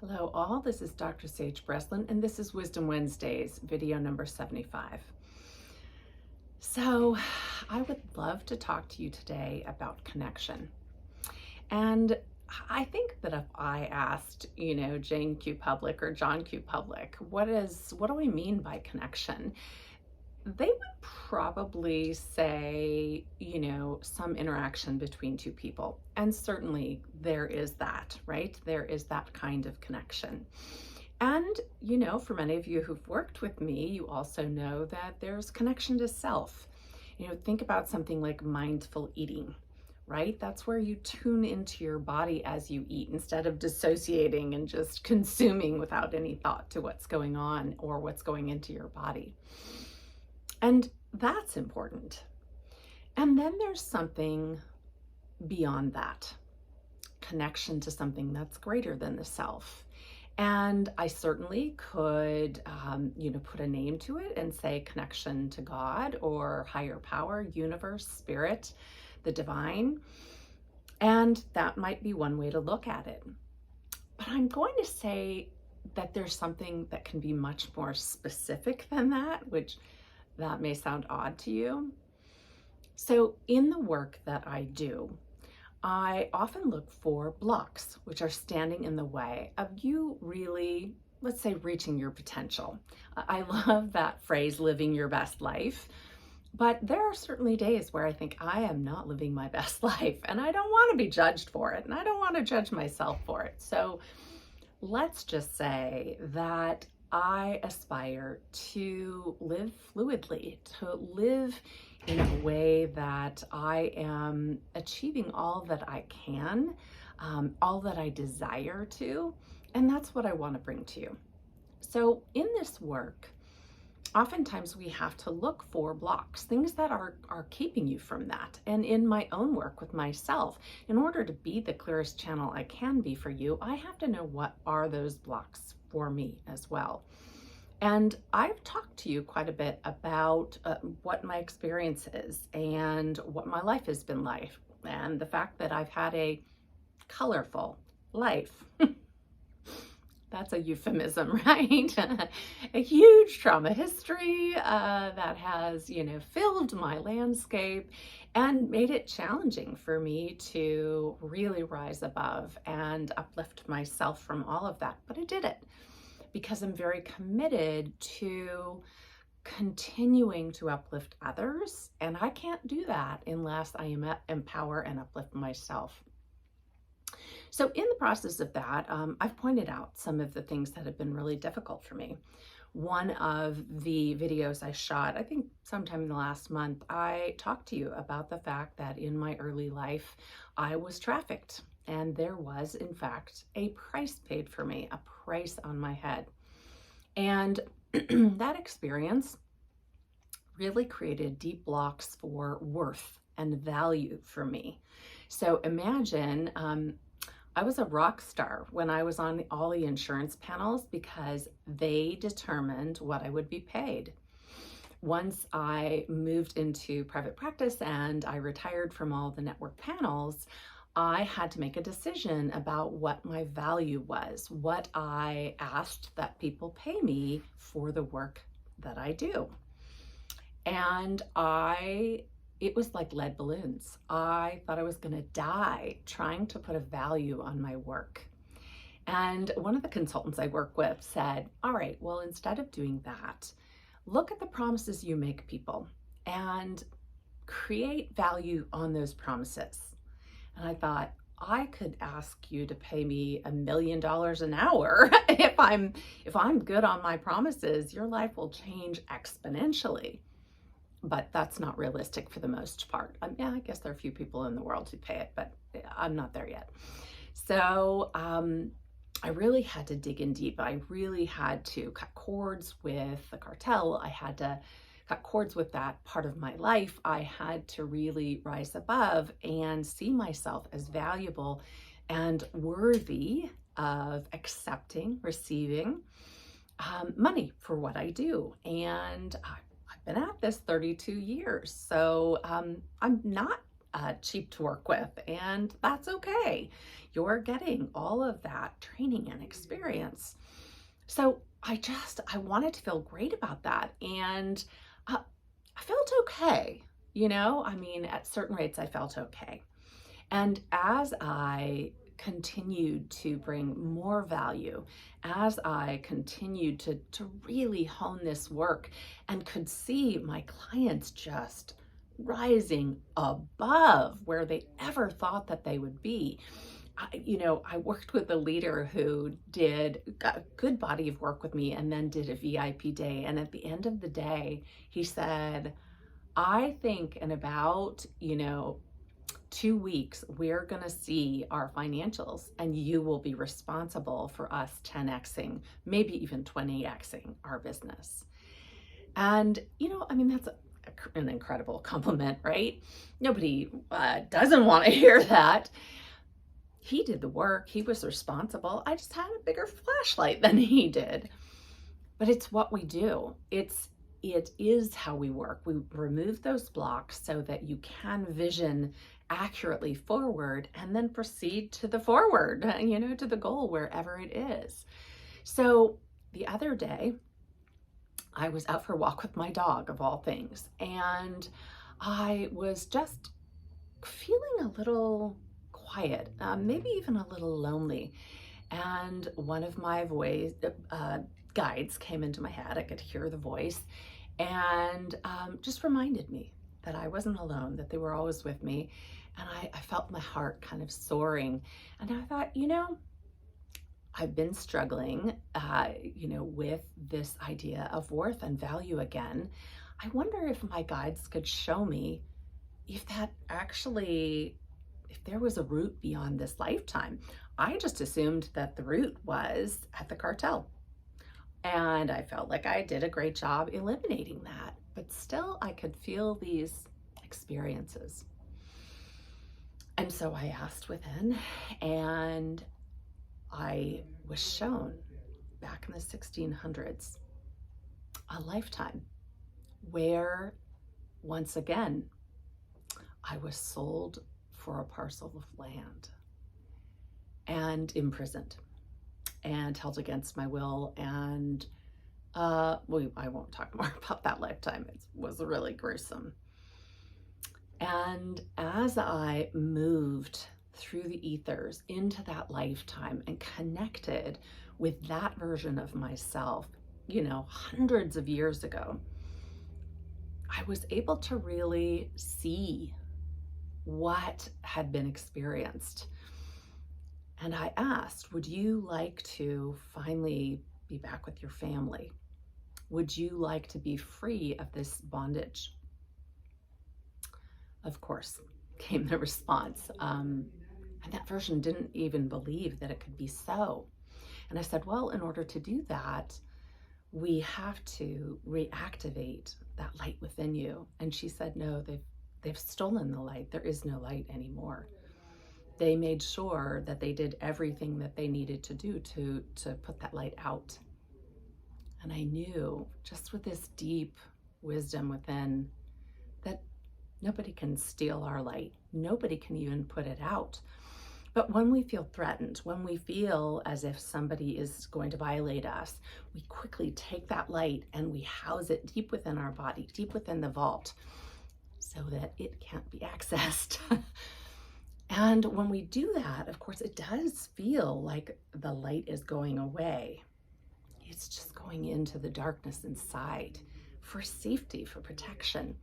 Hello all, this is Dr. Sage Breslin and this is Wisdom Wednesdays, video number 75. So I would love to talk to you today about connection. And I think that if I asked, Jane Q. Public or John Q. Public, what do we mean by connection? They would probably say, some interaction between two people. And certainly there is that, right? There is that kind of connection. And, for many of you who've worked with me, you also know that there's connection to self. Think about something like mindful eating, right? That's where you tune into your body as you eat instead of dissociating and just consuming without any thought to what's going on or what's going into your body. And that's important. And then there's something beyond that, connection to something that's greater than the self. And I certainly could, put a name to it and say connection to God or higher power, universe, spirit, the divine. And that might be one way to look at it. But I'm going to say that there's something that can be much more specific than that, which that may sound odd to you. So in the work that I do, I often look for blocks which are standing in the way of you really, let's say, reaching your potential. I love that phrase, living your best life. But there are certainly days where I think I am not living my best life and I don't want to be judged for it and I don't want to judge myself for it. So let's just say that I aspire to live fluidly, to live in a way that I am achieving all that I can, all that I desire to, and that's what I want to bring to you. So in this work, oftentimes we have to look for blocks, things that are keeping you from that. And in my own work with myself, in order to be the clearest channel I can be for you, I have to know what are those blocks for me as well. And I've talked to you quite a bit about what my experience is and what my life has been like, and the fact that I've had a colorful life. That's a euphemism, right? A huge trauma history that has, filled my landscape and made it challenging for me to really rise above and uplift myself from all of that. But I did it because I'm very committed to continuing to uplift others. And I can't do that unless I empower and uplift myself. So in the process of that, I've pointed out some of the things that have been really difficult for me. One of the videos I shot, I think sometime in the last month, I talked to you about the fact that in my early life, I was trafficked. And there was, in fact, a price paid for me, a price on my head. And that experience really created deep blocks for worth and value for me. So imagine, I was a rock star when I was on all the insurance panels because they determined what I would be paid. Once I moved into private practice and I retired from all the network panels, I had to make a decision about what my value was, what I asked that people pay me for the work that I do. And it was like lead balloons. I thought I was going to die trying to put a value on my work. And one of the consultants I work with said, all right, well, instead of doing that, look at the promises you make people and create value on those promises. And I thought, I could ask you to pay me $1 million an hour. If I'm good on my promises, your life will change exponentially. But that's not realistic for the most part. Yeah, I guess there are a few people in the world who pay it, but I'm not there yet. So I really had to dig in deep. I really had to cut cords with the cartel. I had to cut cords with that part of my life. I had to really rise above and see myself as valuable and worthy of accepting, receiving money for what I do. And I've been at this 32 years. So I'm not cheap to work with, and that's okay. You're getting all of that training and experience. So I wanted to feel great about that. And I felt okay. I mean, at certain rates, I felt okay. And as I continued to bring more value, as I continued to really hone this work and could see my clients just rising above where they ever thought that they would be. I worked with a leader who got a good body of work with me and then did a VIP day. And at the end of the day, he said, I think in about, 2 weeks, we're going to see our financials and you will be responsible for us 10xing, maybe even 20xing our business. And, I mean, that's an incredible compliment, right? Nobody doesn't want to hear that. He did the work. He was responsible. I just had a bigger flashlight than he did. But it's what we do. It is how we work. We remove those blocks so that you can vision accurately forward and then proceed to the forward, to the goal, wherever it is. So the other day, I was out for a walk with my dog, of all things, and I was just feeling a little quiet, maybe even a little lonely. And one of my guides came into my head. I could hear the voice and just reminded me that I wasn't alone, that they were always with me. And I felt my heart kind of soaring. And I thought, I've been struggling, with this idea of worth and value again. I wonder if my guides could show me if there was a route beyond this lifetime. I just assumed that the route was at the cartel. And I felt like I did a great job eliminating that. But still, I could feel these experiences. And so I asked within, and I was shown back in the 1600s a lifetime where, once again, I was sold for a parcel of land and imprisoned and held against my will. And I won't talk more about that lifetime. It was really gruesome. And as I moved through the ethers into that lifetime and connected with that version of myself, hundreds of years ago, I was able to really see what had been experienced. And I asked, would you like to finally be back with your family? Would you like to be free of this bondage? Of course, came the response. And that version didn't even believe that it could be so. And I said, well, in order to do that, we have to reactivate that light within you. And she said, no, they've stolen the light. There is no light anymore. They made sure that they did everything that they needed to do to put that light out. And I knew, just with this deep wisdom within, that nobody can steal our light. Nobody can even put it out. But when we feel threatened, when we feel as if somebody is going to violate us, we quickly take that light and we house it deep within our body, deep within the vault, so that it can't be accessed. And when we do that, of course, it does feel like the light is going away. It's just going into the darkness inside for safety, for protection.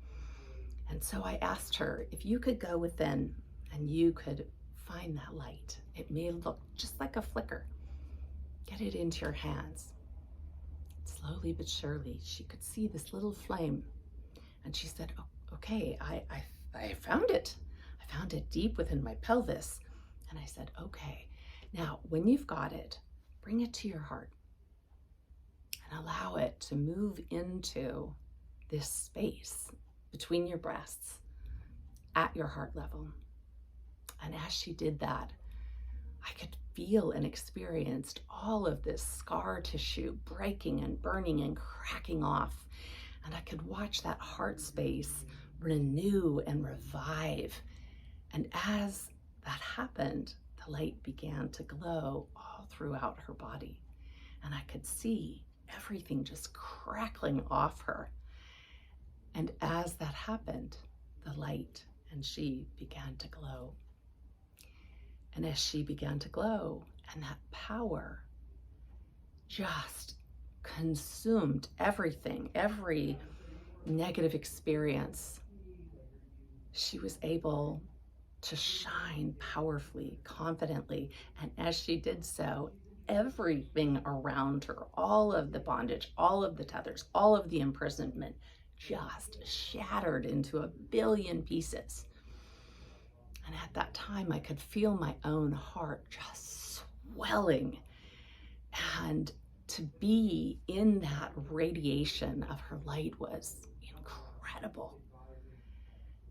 And so I asked her, if you could go within and you could find that light, it may look just like a flicker. Get it into your hands. Slowly but surely, she could see this little flame. And she said, oh, okay, I found it. I found it deep within my pelvis. And I said, okay, now when you've got it, bring it to your heart and allow it to move into this space between your breasts at your heart level. And as she did that, I could feel and experienced all of this scar tissue breaking and burning and cracking off. And I could watch that heart space renew and revive. And as that happened, the light began to glow all throughout her body. And I could see everything just crackling off her. And as that happened, the light and she began to glow. And as she began to glow, and that power just consumed everything, every negative experience, she was able to shine powerfully, confidently. And as she did so, everything around her, all of the bondage, all of the tethers, all of the imprisonment, just shattered into a billion pieces. And at that time, I could feel my own heart just swelling. And to be in that radiation of her light was incredible.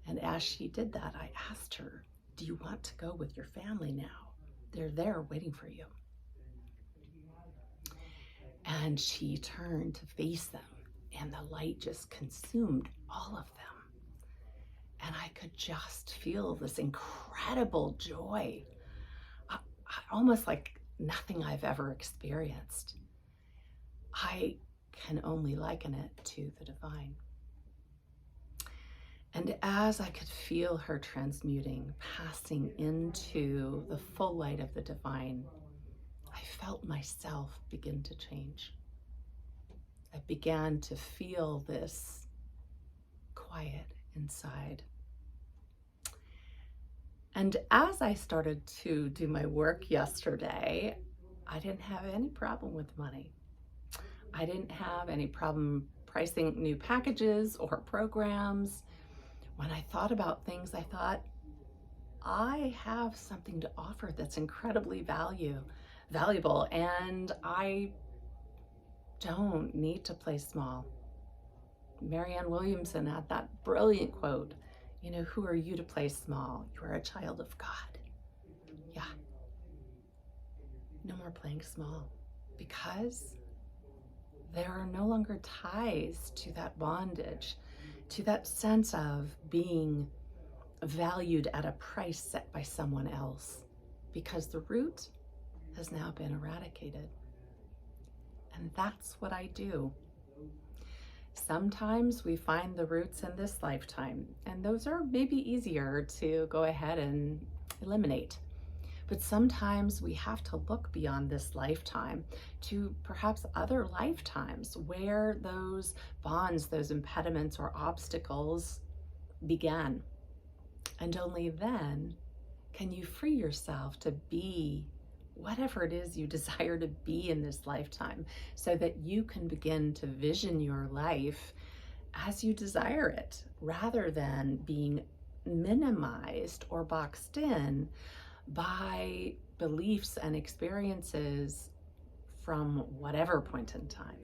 And as she did that, I asked her, do you want to go with your family now? They're there waiting for you. And she turned to face them, and the light just consumed all of them. And I could just feel this incredible joy, almost like nothing I've ever experienced. I can only liken it to the divine. And as I could feel her transmuting, passing into the full light of the divine, I felt myself begin to change. I began to feel this quiet inside. And as I started to do my work yesterday, I didn't have any problem with money. I didn't have any problem pricing new packages or programs. When I thought about things, I thought, I have something to offer that's incredibly valuable, and I don't need to play small. Marianne Williamson had that brilliant quote, who are you to play small? You are a child of God. Yeah. No more playing small, because there are no longer ties to that bondage, to that sense of being valued at a price set by someone else, because the root has now been eradicated. And that's what I do. Sometimes we find the roots in this lifetime, and those are maybe easier to go ahead and eliminate. But sometimes we have to look beyond this lifetime to perhaps other lifetimes where those bonds, those impediments or obstacles began. And only then can you free yourself to be whatever it is you desire to be in this lifetime, so that you can begin to vision your life as you desire it, rather than being minimized or boxed in by beliefs and experiences from whatever point in time.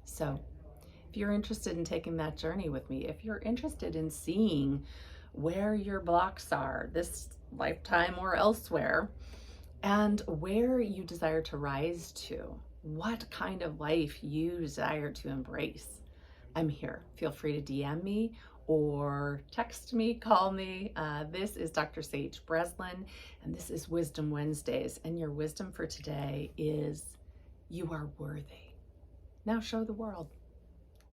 So if you're interested in taking that journey with me, if you're interested in seeing where your blocks are this lifetime or elsewhere, and where you desire to rise to, what kind of life you desire to embrace, I'm here. Feel free to DM me or text me, call me. This is Dr. Sage Breslin, and this is Wisdom Wednesdays. And your wisdom for today is, you are worthy. Now show the world.